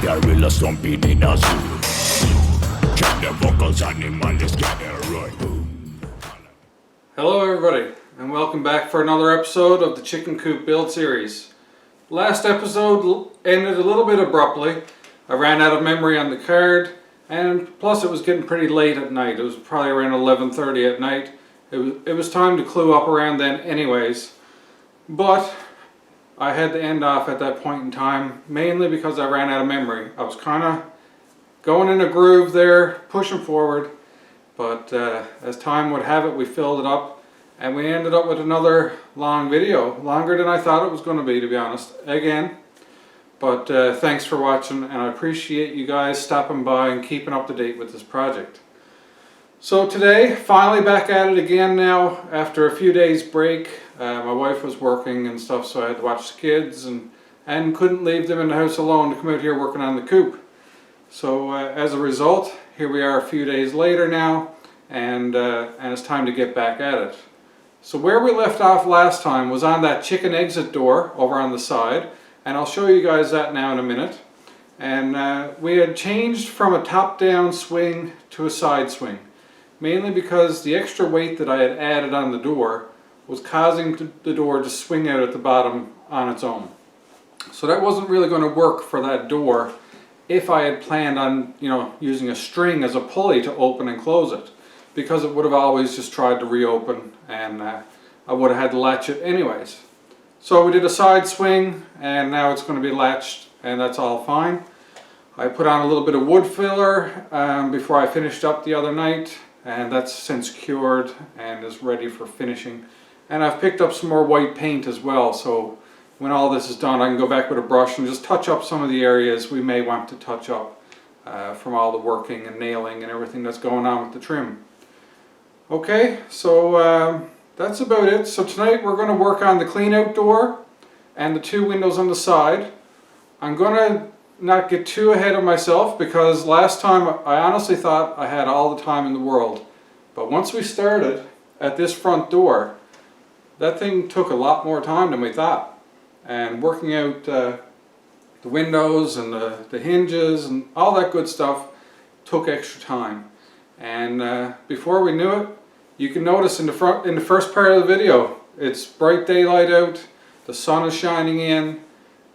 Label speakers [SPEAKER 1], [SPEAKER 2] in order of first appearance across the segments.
[SPEAKER 1] gorilla stomping in a zoo. Check the vocals, animals gather right.
[SPEAKER 2] Hello everybody, and welcome back for another episode of the Chicken Coop build series. Last episode ended a little bit abruptly. I ran out of memory on the card, and plus it was getting pretty late at night. It was probably around 11:30 at night. It was time to clue up around then anyways. But I had to end off at that point in time, mainly because I ran out of memory. I was kind of going in a groove there, pushing forward, but as time would have it, we filled it up, and we ended up with another long video, longer than I thought it was going to be honest, again. But thanks for watching, and I appreciate you guys stopping by and keeping up to date with this project. So today, finally back at it again now, after a few days break. My wife was working and stuff, so I had to watch the kids and couldn't leave them in the house alone to come out here working on the coop. So as a result, here we are a few days later now, and it's time to get back at it. So where we left off last time was on that chicken exit door over on the side, and I'll show you guys that now in a minute. And we had changed from a top-down swing to a side swing, mainly because the extra weight that I had added on the door was causing the door to swing out at the bottom on its own. So that wasn't really going to work for that door if I had planned on, using a string as a pulley to open and close it, because it would have always just tried to reopen, and I would have had to latch it anyways. So we did a side swing, and now it's going to be latched, and that's all fine. I put on a little bit of wood filler before I finished up the other night, and that's since cured and is ready for finishing. And I've picked up some more white paint as well, so when all this is done I can go back with a brush and just touch up some of the areas we may want to touch up from all the working and nailing and everything that's going on with the trim. Okay, so that's about it. So tonight we're going to work on the clean out door and the two windows on the side. I'm going to not get too ahead of myself, because last time I honestly thought I had all the time in the world, but once we started at this front door, that thing took a lot more time than we thought, and working out the windows and the hinges and all that good stuff took extra time. And before we knew it, you can notice in the first part of the video, it's bright daylight out, the sun is shining in.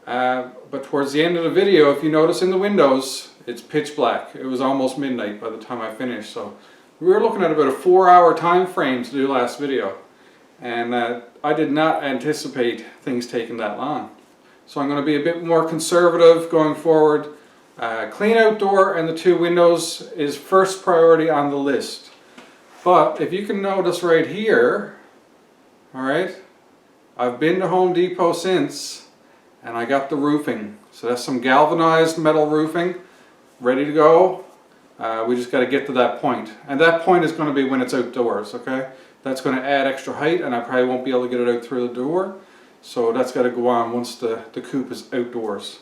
[SPEAKER 2] But towards the end of the video, if you notice in the windows, it's pitch black. It was almost midnight by the time I finished, so we were looking at about a 4-hour time frame to do last video, and I did not anticipate things taking that long. So I'm going to be a bit more conservative going forward. Clean out door and the two windows is first priority on the list. But if you can notice right here, alright, I've been to Home Depot since, and I got the roofing. So that's some galvanized metal roofing ready to go. We just got to get to that point, and that point is going to be when it's outdoors. Okay, that's going to add extra height, and I probably won't be able to get it out through the door, so that's got to go on once the coop is outdoors.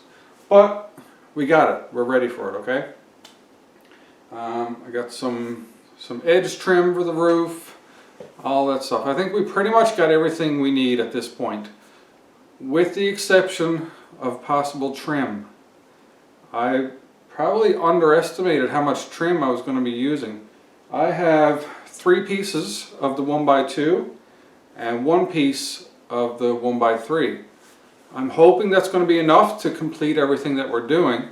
[SPEAKER 2] But we got it, we're ready for it. Okay, I got some edge trim for the roof, all that stuff. I think we pretty much got everything we need at this point, with the exception of possible trim. I probably underestimated how much trim I was going to be using. I have 3 pieces of the 1x2 and 1 piece of the 1x3. I'm hoping that's going to be enough to complete everything that we're doing,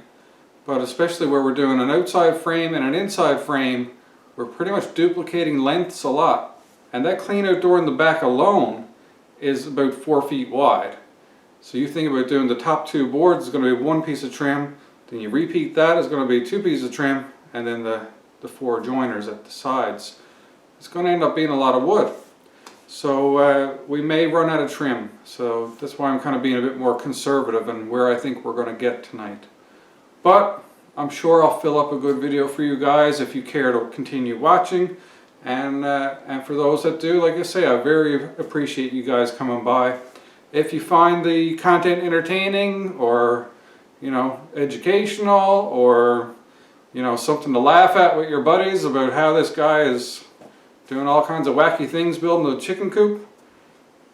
[SPEAKER 2] but especially where we're doing an outside frame and an inside frame, we're pretty much duplicating lengths a lot. And that clean out door in the back alone is about 4 feet wide. So you think about doing the top 2 boards is going to be 1 piece of trim, then you repeat that is going to be 2 pieces of trim, and then the 4 joiners at the sides. It's going to end up being a lot of wood. So we may run out of trim. So that's why I'm kind of being a bit more conservative in where I think we're going to get tonight. But I'm sure I'll fill up a good video for you guys if you care to continue watching. And for those that do, like I say, I very appreciate you guys coming by. If you find the content entertaining or, educational, or, something to laugh at with your buddies about how this guy is doing all kinds of wacky things building a chicken coop,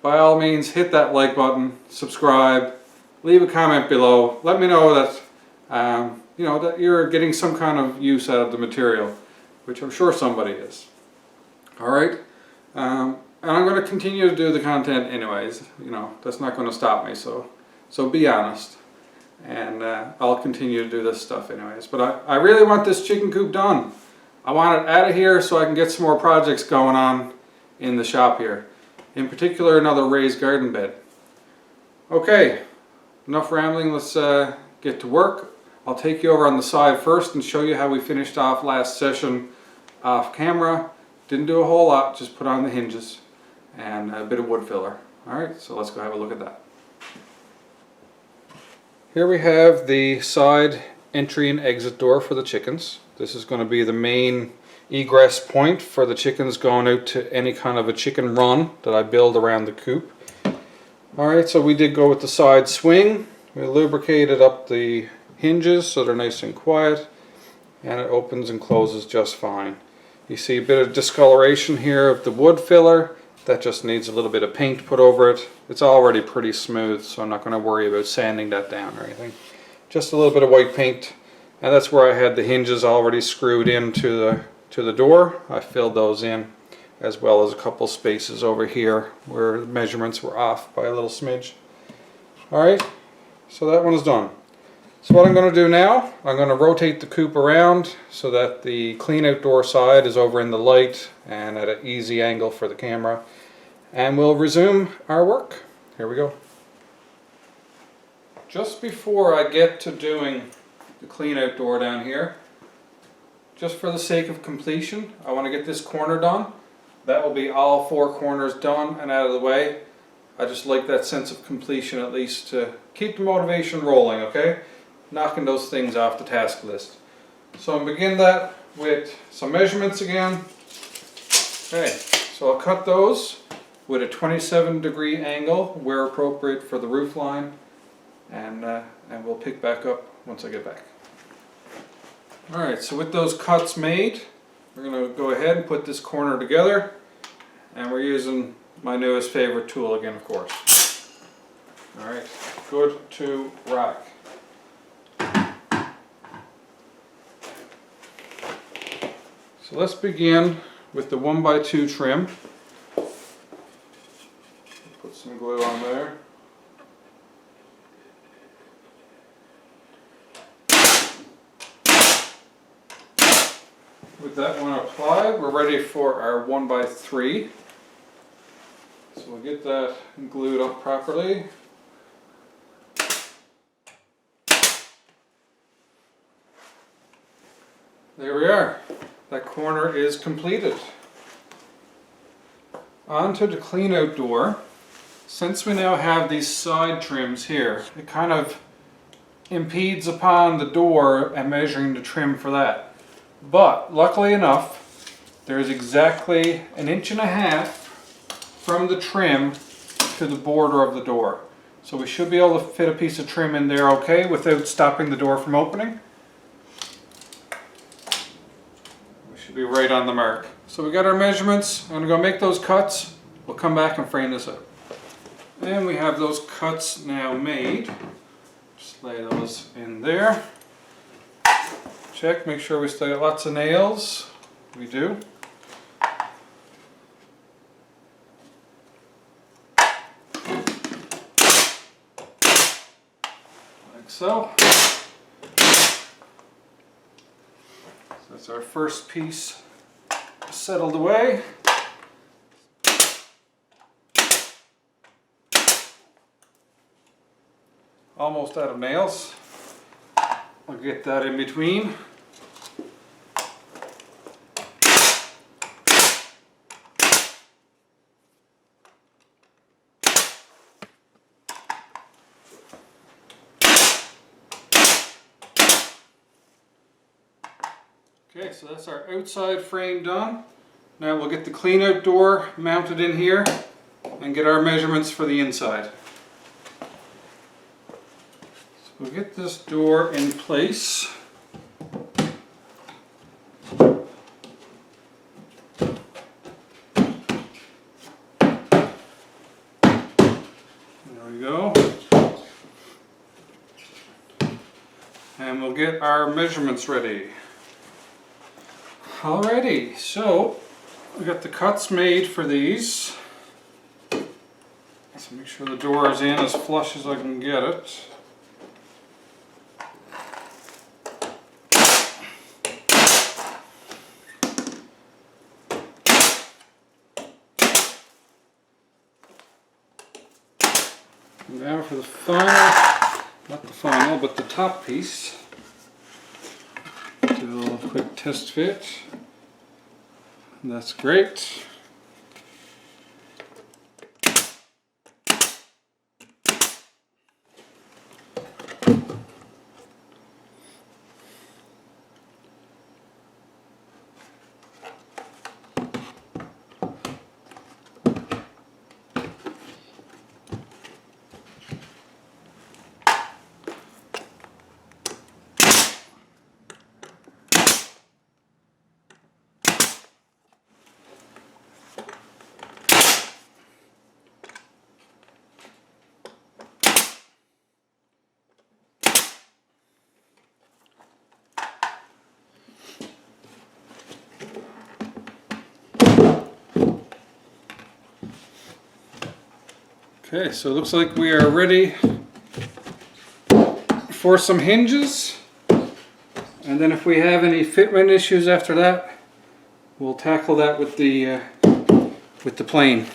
[SPEAKER 2] by all means hit that like button, subscribe, leave a comment below. Let me know that you know, that you're getting some kind of use out of the material, which I'm sure somebody is. Alright, and I'm going to continue to do the content anyways, you know, that's not going to stop me, so be honest. And I'll continue to do this stuff anyways. But I really want this chicken coop done. I want it out of here so I can get some more projects going on in the shop here. In particular, another raised garden bed. Okay, enough rambling, let's get to work. I'll take you over on the side first and show you how we finished off last session off camera. Didn't do a whole lot, just put on the hinges and a bit of wood filler. Alright, so let's go have a look at that. Here we have the side entry and exit door for the chickens. This is going to be the main egress point for the chickens going out to any kind of a chicken run that I build around the coop. Alright, so we did go with the side swing. We lubricated up the hinges so they're nice and quiet, and it opens and closes just fine. You see a bit of discoloration here of the wood filler. That just needs a little bit of paint put over it. It's already pretty smooth, so I'm not going to worry about sanding that down or anything. Just a little bit of white paint, and that's where I had the hinges already screwed into the door. I filled those in, as well as a couple spaces over here where the measurements were off by a little smidge. Alright, so that one's done. So what I'm going to do now, I'm going to rotate the coop around so that the clean outdoor side is over in the light and at an easy angle for the camera. And we'll resume our work. Here we go. Just before I get to doing the clean outdoor down here, just for the sake of completion, I want to get this corner done. That will be all four corners done and out of the way. I just like that sense of completion, at least to keep the motivation rolling, okay? Knocking those things off the task list. So I'm begin that with some measurements again. Okay, so I'll cut those with a 27-degree angle where appropriate for the roof line, and we'll pick back up once I get back. Alright, so with those cuts made, we're going to go ahead and put this corner together, and we're using my newest favorite tool again, of course. Alright, good to rock. So let's begin with the 1x2 trim. Put some glue on there. With that one applied, we're ready for our 1x3. So we'll get that glued up properly. There we are. That corner is completed. On to the clean out door. Since we now have these side trims here, it kind of impedes upon the door and measuring the trim for that. But luckily enough, there's exactly 1.5 inches from the trim to the border of the door. So we should be able to fit a piece of trim in there okay without stopping the door from opening. Be right on the mark. So we got our measurements. I'm going to go make those cuts. We'll come back and frame this up. And we have those cuts now made. Just lay those in there. Check, make sure we still got lots of nails. We do. Like so. That's our first piece settled away. Almost out of nails. I'll get that in between. Okay, so that's our outside frame done. Now we'll get the clean out door mounted in here and get our measurements for the inside. So we'll get this door in place. There we go. and we'll get our measurements ready. Alrighty, so we got the cuts made for these. Let's make sure the door is in as flush as I can get it. Now for the final, not the final, but the top piece. Do a little quick test fit. That's great. Okay, so it looks like we are ready for some hinges, and then if we have any fitment issues after that, we'll tackle that with the plane.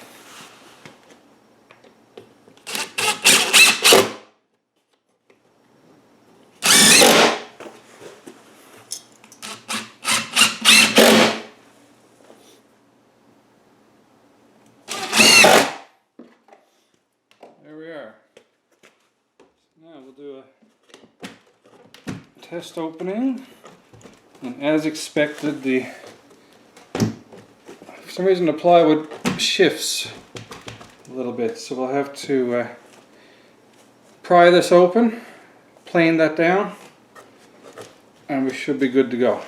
[SPEAKER 2] Now we'll do a test opening, and as expected, for some reason the plywood shifts a little bit, so we'll have to pry this open, plane that down, and we should be good to go.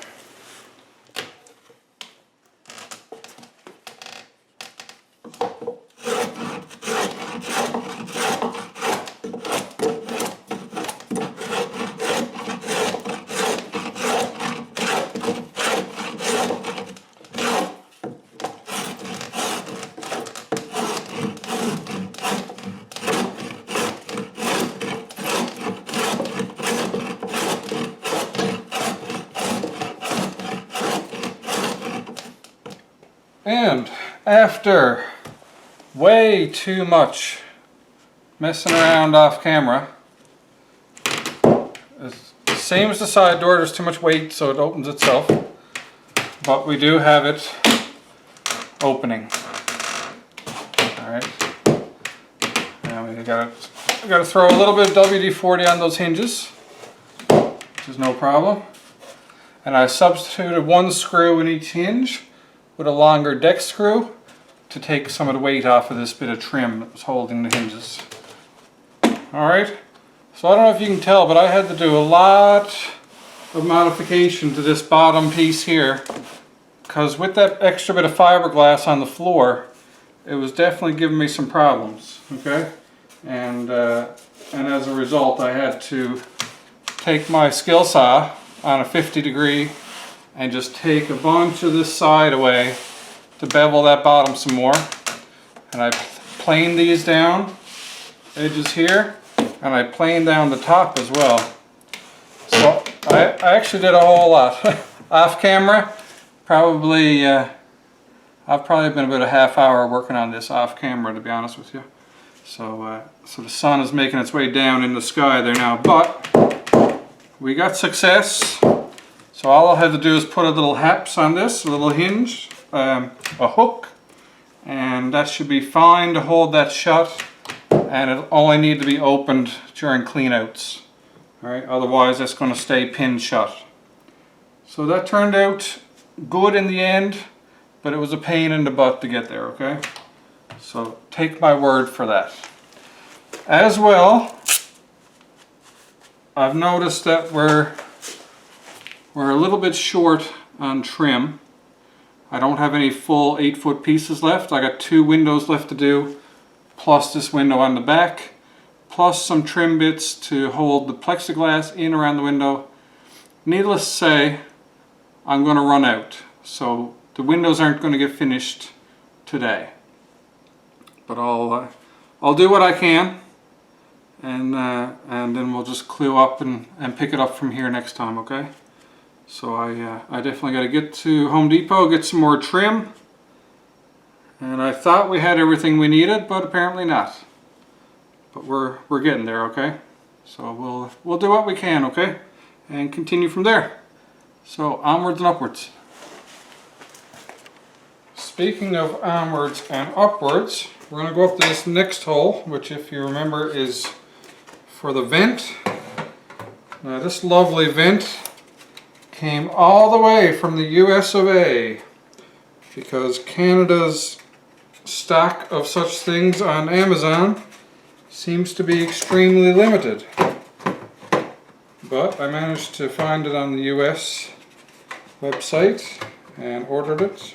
[SPEAKER 2] And after way too much messing around off camera, same as the side door, there's too much weight so it opens itself, but we do have it opening. Alright, now we got to throw a little bit of WD-40 on those hinges, which is no problem, and I substituted one screw in each hinge with a longer deck screw to take some of the weight off of this bit of trim that was holding the hinges. Alright, so I don't know if you can tell, but I had to do a lot of modification to this bottom piece here, because with that extra bit of fiberglass on the floor, it was definitely giving me some problems, okay? And as a result, I had to take my skill saw on a 50-degree and just take a bunch of this side away to bevel that bottom some more. And I planed these down, edges here, and I planed down the top as well. So I actually did a whole lot. Off camera, probably, I've probably been about a half hour working on this off camera, to be honest with you. So, so the sun is making its way down in the sky there now, but we got success. So all I'll have to do is put a little haps on this, a little hinge, a hook, and that should be fine to hold that shut, and it'll only need to be opened during cleanouts. Alright, otherwise that's going to stay pinned shut. So that turned out good in the end, but it was a pain in the butt to get there, okay? So take my word for that. As well, I've noticed that we're a little bit short on trim. I don't have any full 8-foot pieces left. I got 2 windows left to do, plus this window on the back, plus some trim bits to hold the plexiglass in around the window. Needless to say, I'm going to run out, so the windows aren't going to get finished today. But I'll do what I can, and then we'll just clue up and pick it up from here next time, okay? So I definitely got to get to Home Depot, get some more trim, and I thought we had everything we needed, but apparently not. But we're getting there, okay? So we'll do what we can, okay? And continue from there. So onwards and upwards. Speaking of onwards and upwards, we're going to go up to this next hole, which if you remember is for the vent. Now this lovely vent came all the way from the US of A, because Canada's stock of such things on Amazon seems to be extremely limited. But I managed to find it on the US website and ordered it,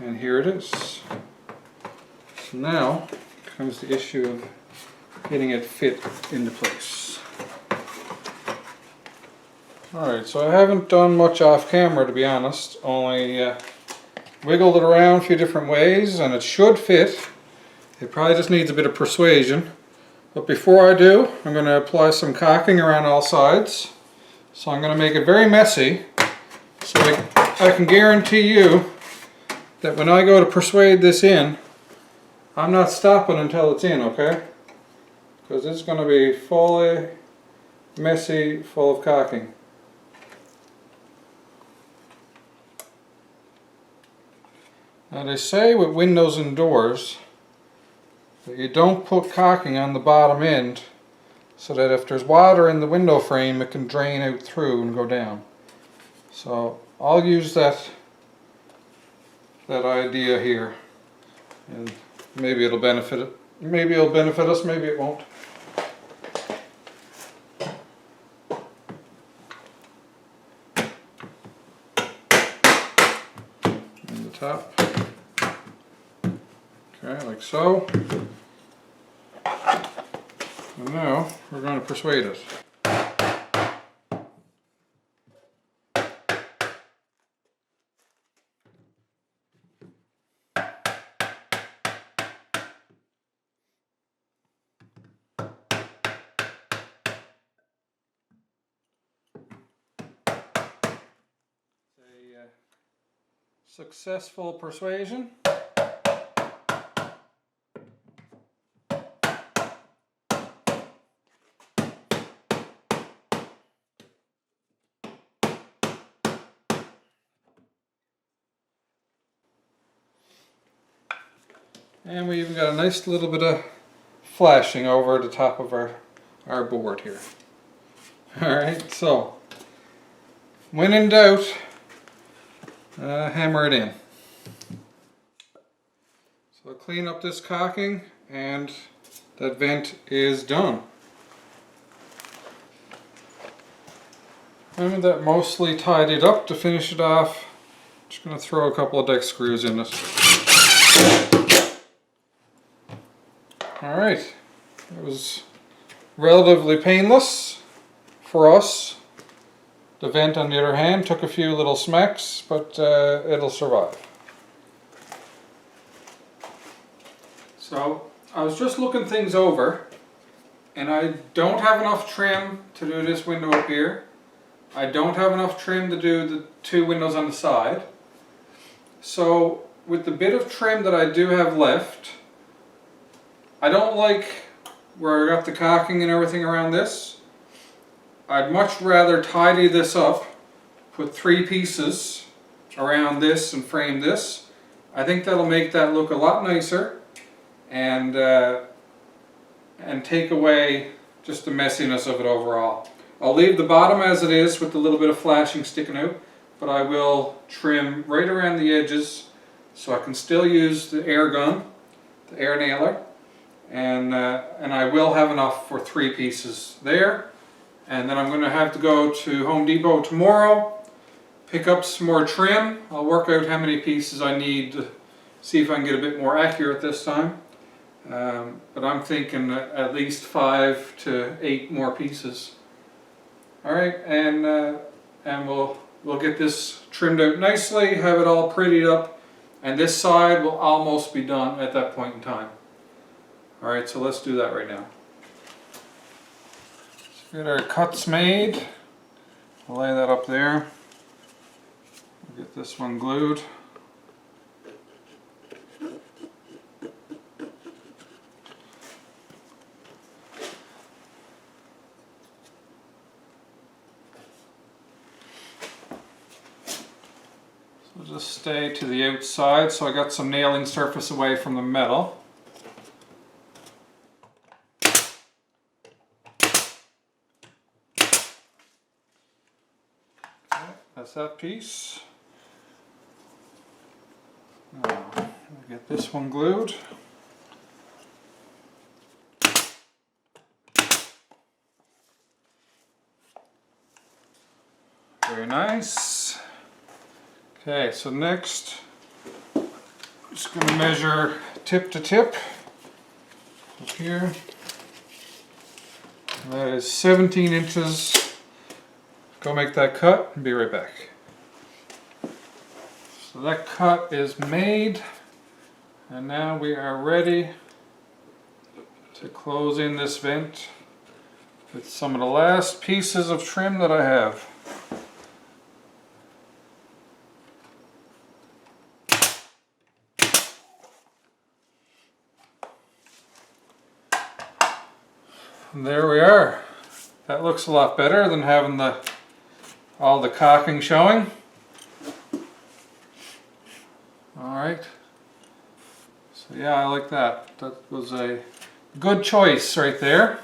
[SPEAKER 2] and here it is. So now comes the issue of getting it fit into place. Alright, so I haven't done much off camera, to be honest, only wiggled it around a few different ways, and it should fit. It probably just needs a bit of persuasion. But before I do, I'm going to apply some caulking around all sides. So I'm going to make it very messy, so I can guarantee you that when I go to persuade this in, I'm not stopping until it's in, okay? Because it's going to be fully messy, full of caulking. Now they say with windows and doors that you don't put caulking on the bottom end, so that if there's water in the window frame it can drain out through and go down. So I'll use that idea here, and maybe it'll benefit it. Maybe it'll benefit us, maybe it won't. And the top. Okay, like so. And now we're going to persuade it. Successful persuasion. And we even got a nice little bit of flashing over the top of our board here. Alright, so when in doubt, hammer it in. So clean up this caulking and that vent is done. And that mostly tidied up. To finish it off, just going to throw a couple of deck screws in it. Alright, it was relatively painless for us. The vent, on the other hand, took a few little smacks, but it'll survive. So, I was just looking things over, and I don't have enough trim to do this window up here. I don't have enough trim to do the two windows on the side. So, with the bit of trim that I do have left, I don't like where I got the caulking and everything around this. I'd much rather tidy this up, put 3 pieces around this and frame this. I think that'll make that look a lot nicer and take away just the messiness of it overall. I'll leave the bottom as it is with a little bit of flashing sticking out, but I will trim right around the edges so I can still use the air gun, the air nailer. And I will have enough for 3 pieces there. And then I'm going to have to go to Home Depot tomorrow, pick up some more trim. I'll work out how many pieces I need to see if I can get a bit more accurate this time. but I'm thinking at least 5 to 8 more pieces. All right, and we'll get this trimmed out nicely, have it all prettied up, and this side will almost be done at that point in time. All right, so let's do that right now. Let's get our cuts made. I'll lay that up there. We'll get this one glued. So just stay to the outside, so I got some nailing surface away from the metal. That's that piece. Now, we'll get this one glued. Very nice. Okay, so next, I'm just going to measure tip to tip up here. That is 17 inches. Go make that cut and be right back. So that cut is made, and now we are ready to close in this vent with some of the last pieces of trim that I have. And there we are. That looks a lot better than having all the caulking showing. Alright. So yeah, I like that. That was a good choice right there.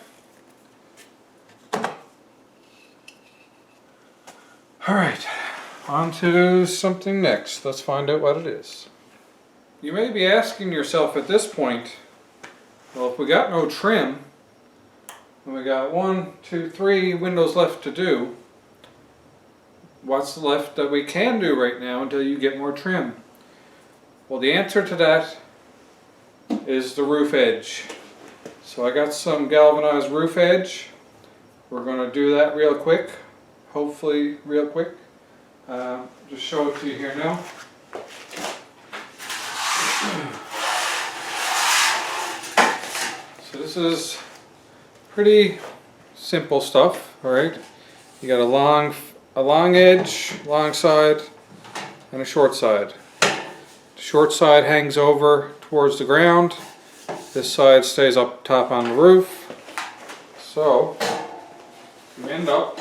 [SPEAKER 2] Alright, on to something next. Let's find out what it is. You may be asking yourself at this point, well, if we got no trim, and we got 1, 2, 3 windows left to do, what's left that we can do right now until you get more trim? Well, the answer to that is the roof edge. So I got some galvanized roof edge. We're going to do that real quick, hopefully real quick. Just show it to you here now. So this is pretty simple stuff, all right? You got a long edge, long side, and a short side. The short side hangs over towards the ground. This side stays up top on the roof. So you end up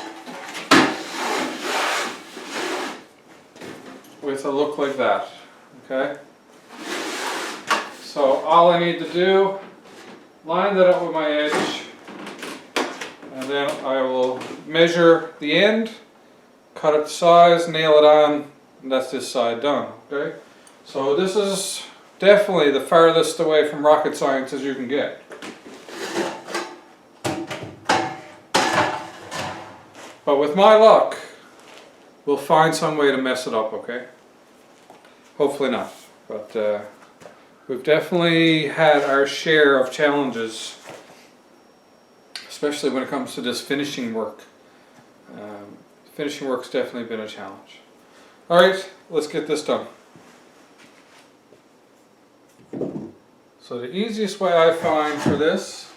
[SPEAKER 2] with a look like that, okay? So all I need to do, line that up with my edge, and then I will measure the end, cut it to size, nail it on, and that's this side done, okay? So this is definitely the farthest away from rocket science as you can get. But with my luck, we'll find some way to mess it up, okay? Hopefully not, but we've definitely had our share of challenges, especially when it comes to this finishing work. Finishing work's definitely been a challenge. Alright, let's get this done. So the easiest way I find for this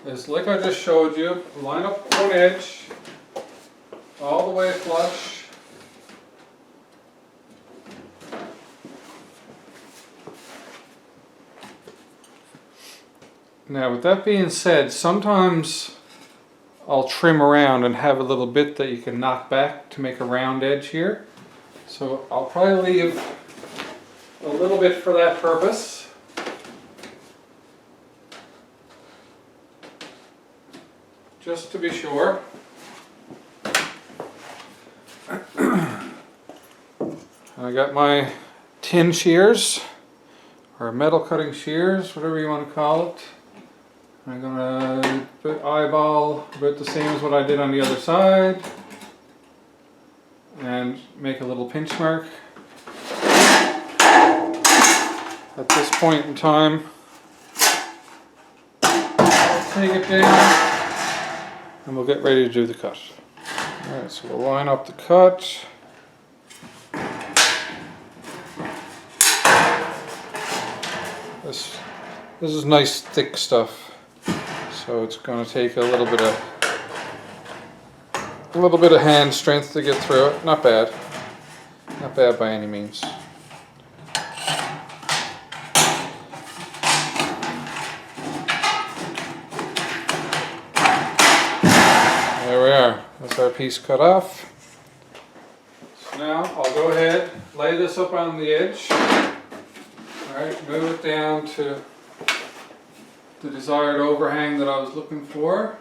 [SPEAKER 2] is, like I just showed you, line up one edge all the way flush. Now, with that being said, sometimes I'll trim around and have a little bit that you can knock back to make a round edge here. So I'll probably leave a little bit for that purpose. Just to be sure. I got my tin shears, or metal cutting shears, whatever you want to call it. I'm going to eyeball about the same as what I did on the other side and make a little pinch mark. at this point in time, I'll take it down and we'll get ready to do the cut. Alright, so we'll line up the cut. This is nice thick stuff, so it's going to take a little bit of hand strength to get through it. Not bad by any means. There we are. That's our piece cut off. So now I'll go ahead, lay this up on the edge. Alright, move it down to the desired overhang that I was looking for,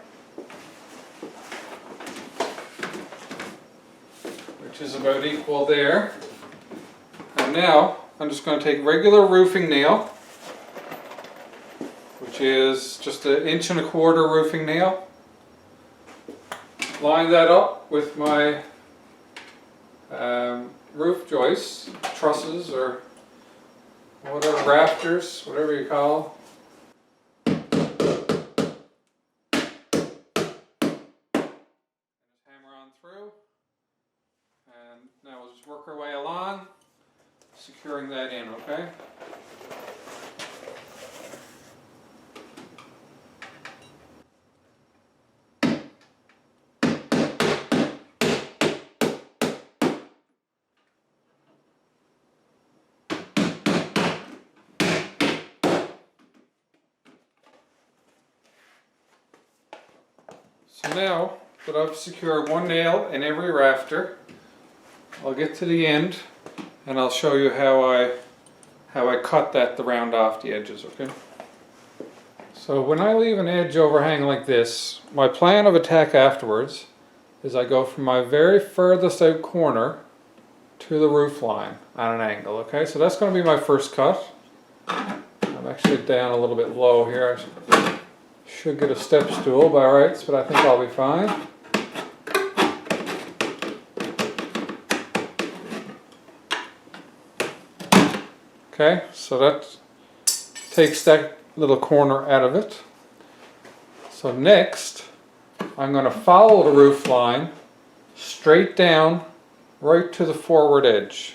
[SPEAKER 2] which is about equal there. And now I'm just going to take regular roofing nail, which is just 1.25 inches roofing nail, line that up with my roof joists, trusses, or whatever, rafters, whatever you call them. Just hammer on through, and now we'll just work our way along, securing that in, okay? So now that I've secured one nail in every rafter, I'll get to the end and I'll show you how I cut that to round off the edges, okay? So when I leave an edge overhang like this, my plan of attack afterwards is I go from my very furthest out corner to the roof line on an angle, okay? So that's going to be my first cut. I'm actually down a little bit low here. I should get a step stool by rights, but I think I'll be fine. Okay, so that takes that little corner out of it. So next, I'm going to follow the roof line straight down right to the forward edge.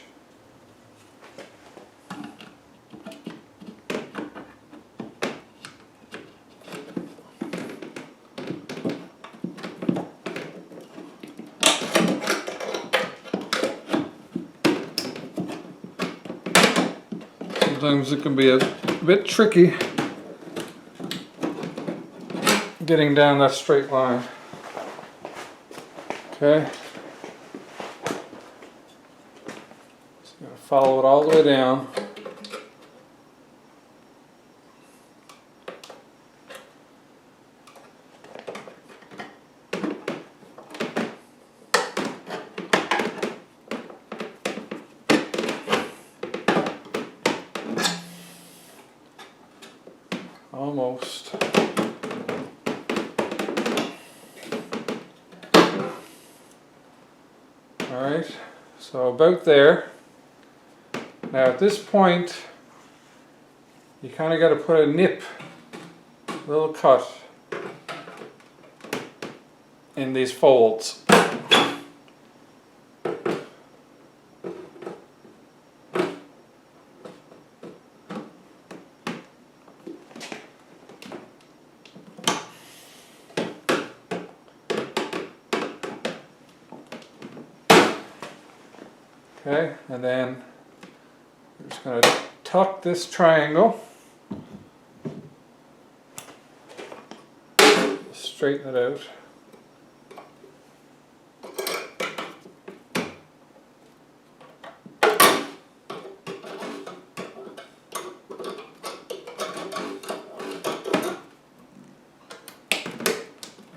[SPEAKER 2] Sometimes it can be a bit tricky getting down that straight line. Okay. Just gonna follow it all the way down. Almost. Alright, so about there. Now at this point, you kind of got to put a nip, little cut in these folds. Okay, and then we're just going to tuck this triangle, straighten it out.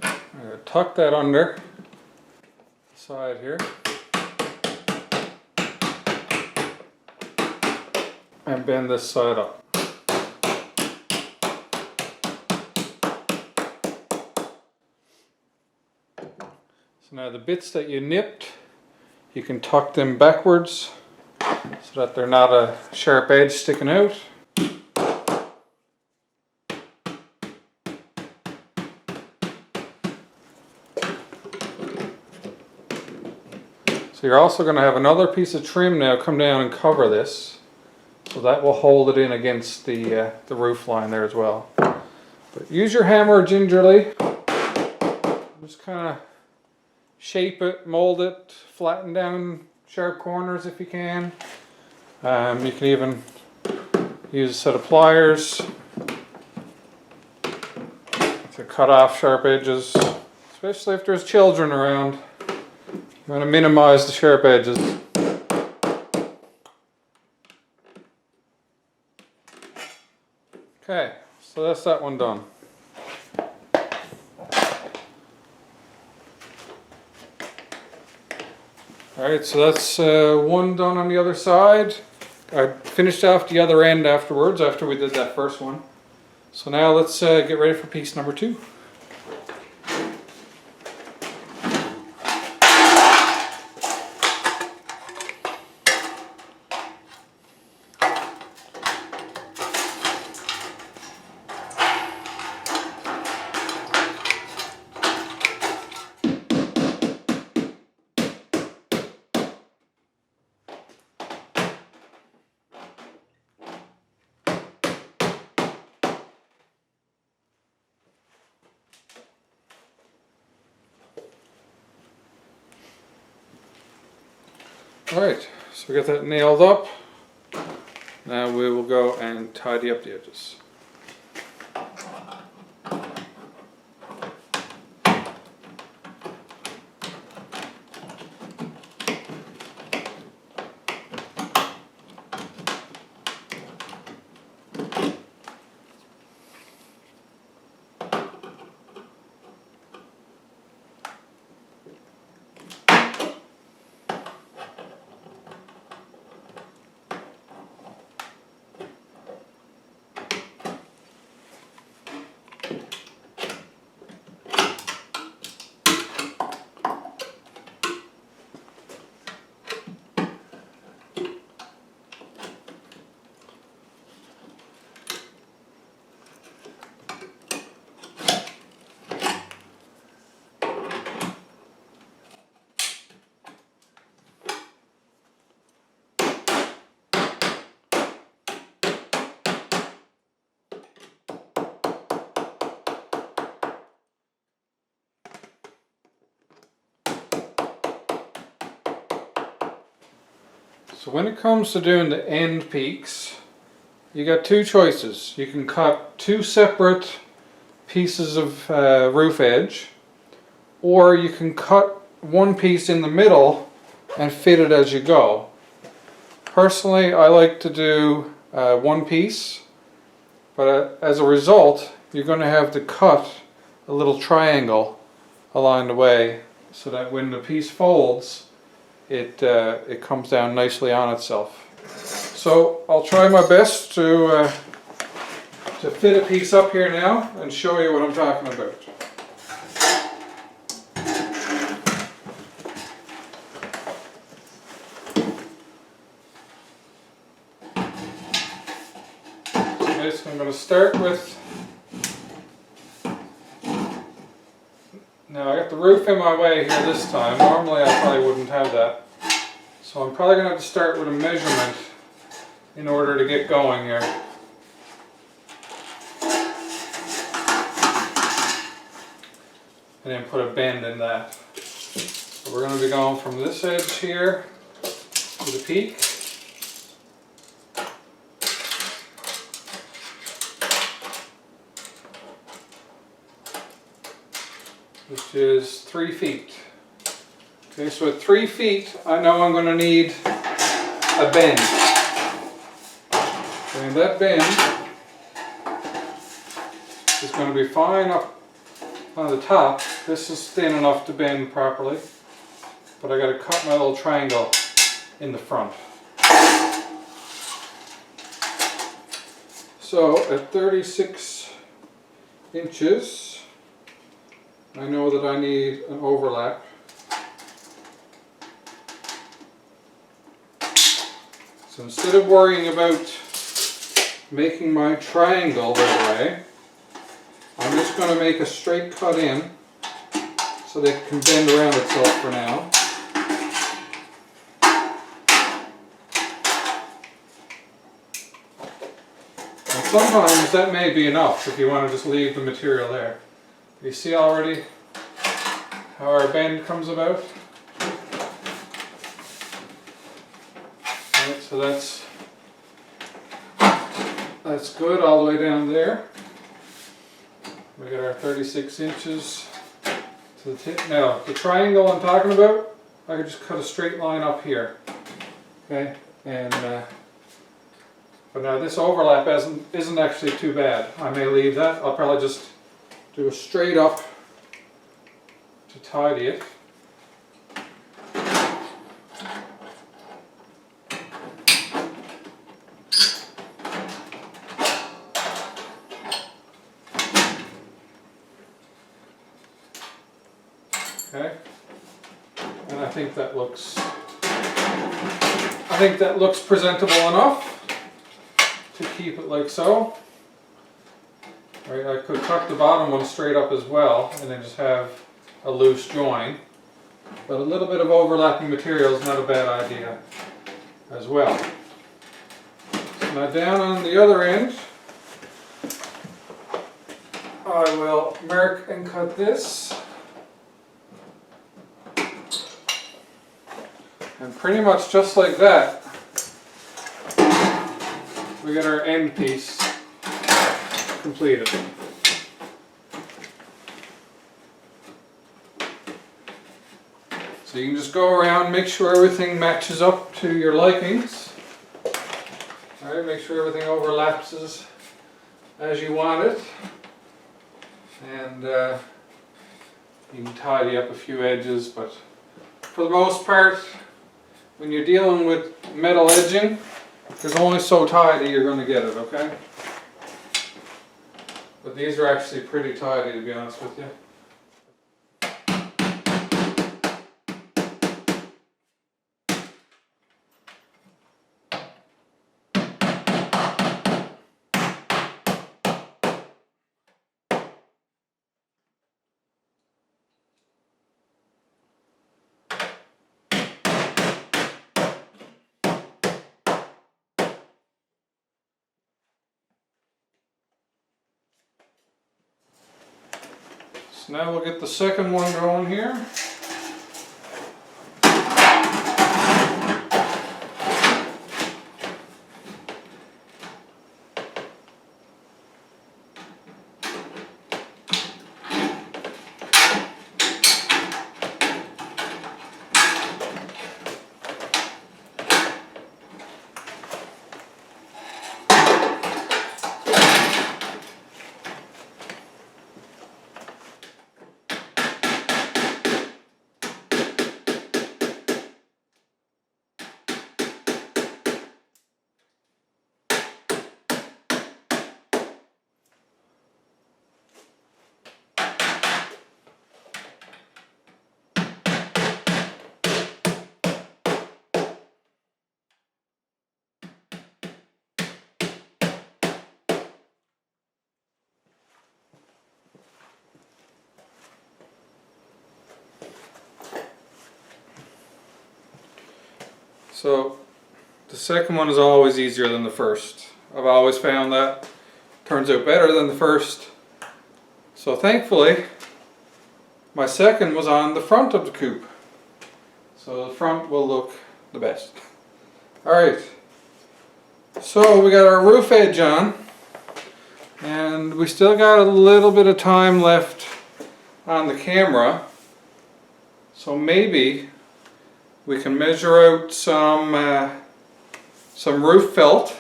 [SPEAKER 2] I'm going to tuck that under the side here. And bend this side up. So now the bits that you nipped, you can tuck them backwards so that they're not a sharp edge sticking out. So you're also going to have another piece of trim now come down and cover this. So that will hold it in against the roof line there as well. But use your hammer gingerly. Just kind of shape it, mold it, flatten down sharp corners if you can. You can even use a set of pliers to cut off sharp edges, especially if there's children around. You want to minimize the sharp edges. Okay, so that's that one done. Alright, so that's one done on the other side. I finished off the other end afterwards, after we did that first one. So now let's get ready for piece number 2. Alright, so we got that nailed up. Now we will go and tidy up the edges. So when it comes to doing the end peaks, you got two choices. You can cut two separate pieces of roof edge, or you can cut one piece in the middle and fit it as you go. Personally, I like to do one piece, but as a result, you're going to have to cut a little triangle along the way so that when the piece folds, it comes down nicely on itself. So I'll try my best to fit a piece up here now and show you what I'm talking about. So I'm going to start with, now I got the roof in my way here this time. Normally I probably wouldn't have that. So I'm probably going to have to start with a measurement in order to get going here. And then put a bend in that. So we're going to be going from this edge here to the peak. Which is 3 feet. Okay, so at 3 feet, I know I'm going to need a bend. And that bend is going to be fine up on the top. This is thin enough to bend properly, but I got to cut my little triangle in the front. So at 36 inches, I know that I need an overlap. So instead of worrying about making my triangle right away, I'm just going to make a straight cut in so that it can bend around itself for now. sometimes that may be enough if you want to just leave the material there. You see already how our bend comes about? Right, so that's good all the way down there. We got our 36 inches to the tip. Now, the triangle I'm talking about, I could just cut a straight line up here. Okay, and but now this overlap isn't actually too bad. I may leave that. I'll probably just do a straight up to tidy it. Okay, and I think that looks presentable enough to keep it like so. Right, I could cut the bottom one straight up as well and then just have a loose join, but a little bit of overlapping material is not a bad idea as well. So now down on the other end, I will mark and cut this. And pretty much just like that, we get our end piece completed. So you can just go around, make sure everything matches up to your likings. Alright, make sure everything overlaps as you want it. And you can tidy up a few edges, but for the most part, when you're dealing with metal edging, there's only so tidy you're going to get it, okay? But these are actually pretty tidy, to be honest with you. So now we'll get the second one going here. So the second one is always easier than the first. I've always found that. Turns out better than the first. So thankfully, my second was on the front of the Coop. So the front will look the best. Alright, so we got our roof edge on, and we still got a little bit of time left on the camera. So maybe we can measure out some roof felt,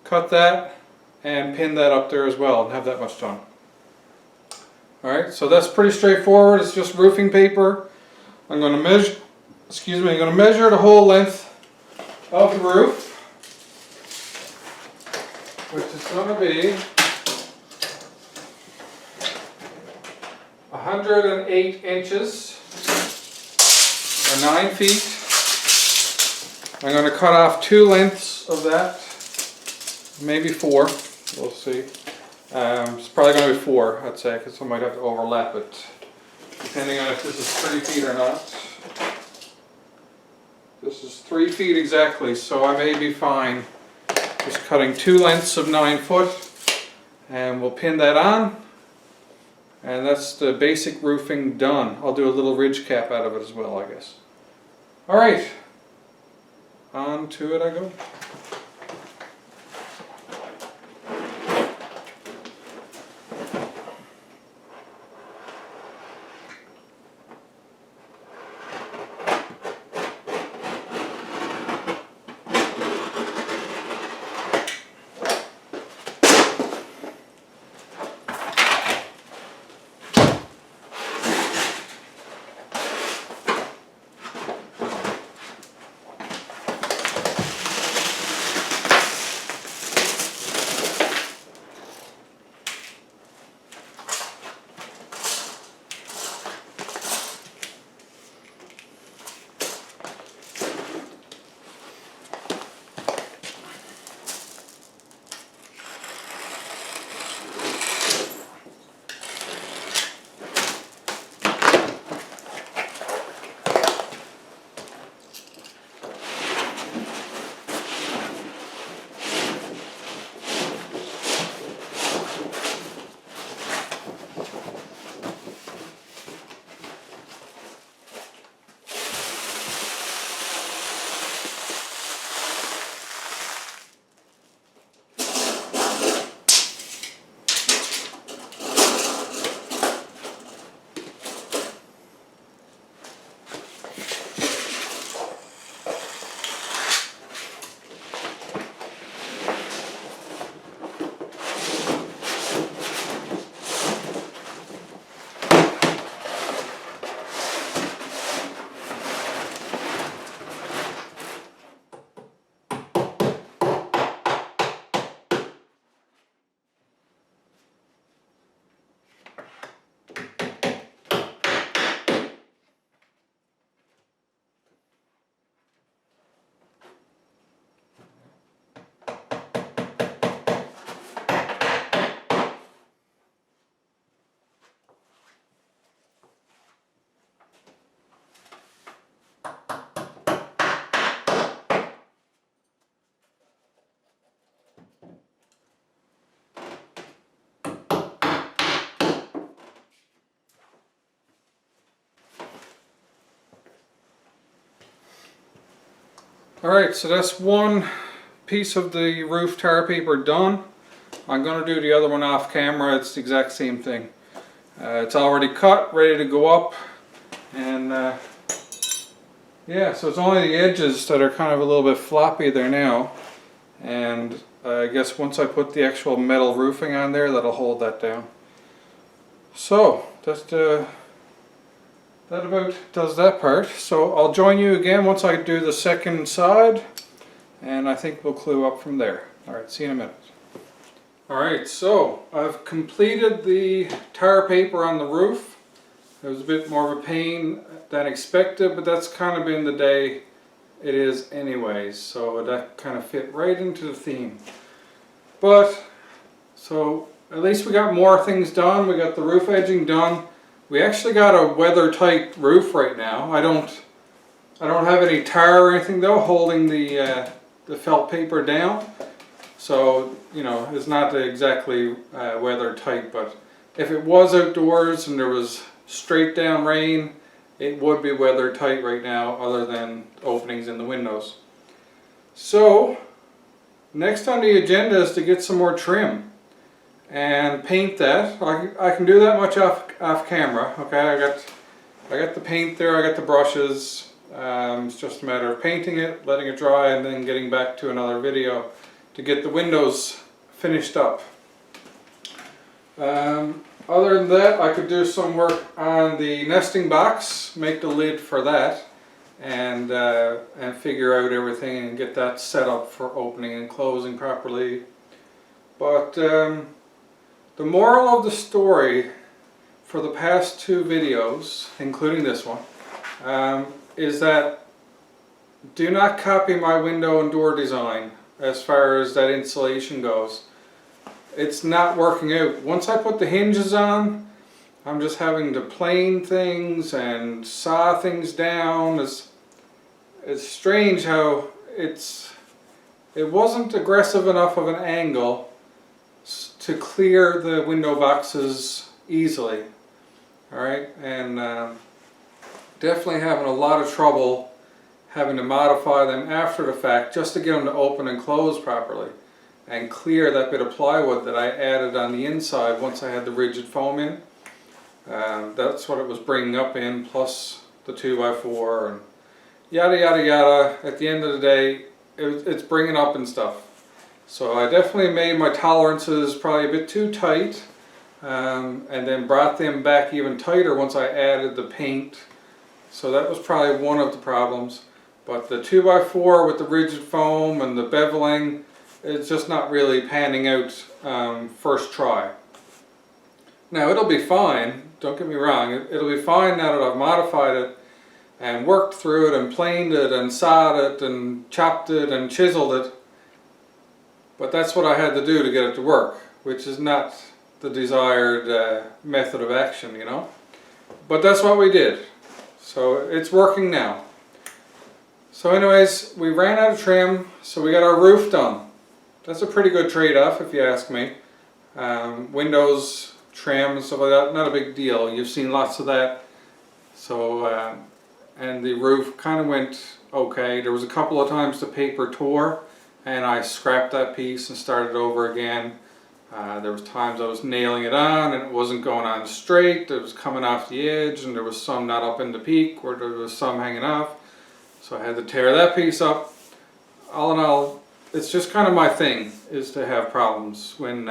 [SPEAKER 2] cut that, and pin that up there as well, and have that much done. Alright, so that's pretty straightforward. It's just roofing paper. I'm going to measure, I'm going to measure the whole length of the roof, which is going to be 108 inches, or 9 feet. I'm going to cut off 2 lengths of that, maybe 4, we'll see. It's probably going to be 4, I'd say, because I might have to overlap it, depending on if this is 3 feet or not. This is 3 feet exactly, so I may be fine Just cutting 2 lengths of 9 foot, and we'll pin that on, and that's the basic roofing done. I'll do a little ridge cap out of it as well, I guess. Alright, on to it I go. Alright, so that's one piece of the roof tar paper done. I'm going to do the other one off camera. It's the exact same thing. It's already cut, ready to go up, and yeah, so it's only the edges that are kind of a little bit floppy there now, and I guess once I put the actual metal roofing on there, that'll hold that down. So that's that about does that part. So I'll join you again once I do the second side, and I think we'll clue up from there. Alright, see you in a minute. Alright, so I've completed the tar paper on the roof. It was a bit more of a pain than expected, but that's kind of been the day it is anyways, so that kind of fit right into the theme. But, so at least we got more things done. We got the roof edging done. We actually got a weather-tight roof right now. I don't have any tar or anything though holding the felt paper down. So, you know, it's not exactly weather-tight, but if it was outdoors and there was straight down rain, it would be weather-tight right now, other than openings in the windows. So, next on the agenda is to get some more trim and paint that. I can do that much off camera. Okay, I got the paint there, I got the brushes. It's just a matter of painting it, letting it dry, and then getting back to another video to get the windows finished up. Other than that, I could do some work on the nesting box, make the lid for that, and figure out everything and get that set up for opening and closing properly. But the moral of the story for the past 2 videos, including this one, is that do not copy my window and door design as far as that insulation goes. It's not working out. Once I put the hinges on, I'm just having to plane things and saw things down. It's strange how it wasn't aggressive enough of an angle to clear the window boxes easily. Alright, and definitely having a lot of trouble having to modify them after the fact just to get them to open and close properly and clear that bit of plywood that I added on the inside once I had the rigid foam in. That's what it was bringing up in, plus the 2x4 and yada yada yada. At the end of the day, it's bringing up and stuff. So I definitely made my tolerances probably a bit too tight, and then brought them back even tighter once I added the paint. So that was probably one of the problems. But the 2x4 with the rigid foam and the beveling, it's just not really panning out first try. Now it'll be fine, don't get me wrong, it'll be fine now that I've modified it and worked through it and planed it and sawed it and chopped it and chiseled it. But that's what I had to do to get it to work, which is not the desired method of action, you know. But that's what we did. So it's working now. So anyways, we ran out of trim, so we got our roof done. That's a pretty good trade-off if you ask me. Windows, trim, and stuff like that, not a big deal. You've seen lots of that. So, and the roof kind of went okay. There was a couple of times the paper tore and I scrapped that piece and started over again. There was times I was nailing it on and it wasn't going on straight. It was coming off the edge, and there was some not up in the peak where there was some hanging off. So I had to tear that piece up. All in all, it's just kind of my thing, is to have problems when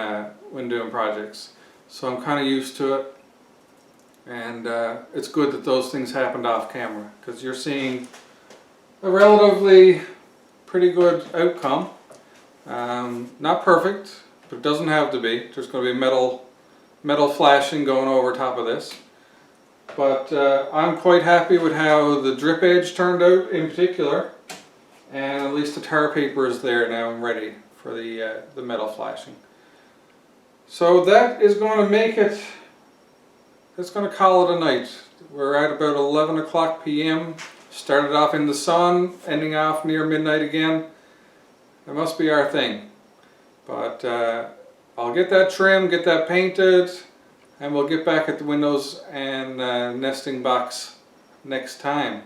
[SPEAKER 2] doing projects. So I'm kind of used to it, and it's good that those things happened off camera, because you're seeing a relatively pretty good outcome. Not perfect, but it doesn't have to be. There's going to be metal flashing going over top of this. But I'm quite happy with how the drip edge turned out in particular, and at least the tar paper is there now and ready for the metal flashing. So that is going to make it, it's going to call it a night. We're at about 11 o'clock p.m. Started off in the sun, ending off near midnight again. It must be our thing. But I'll get that trimmed, get that painted, and we'll get back at the windows and nesting box next time.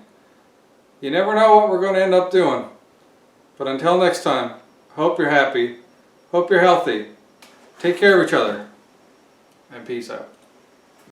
[SPEAKER 2] You never know what we're going to end up doing. But until next time, hope you're happy, hope you're healthy, take care of each other, and peace out.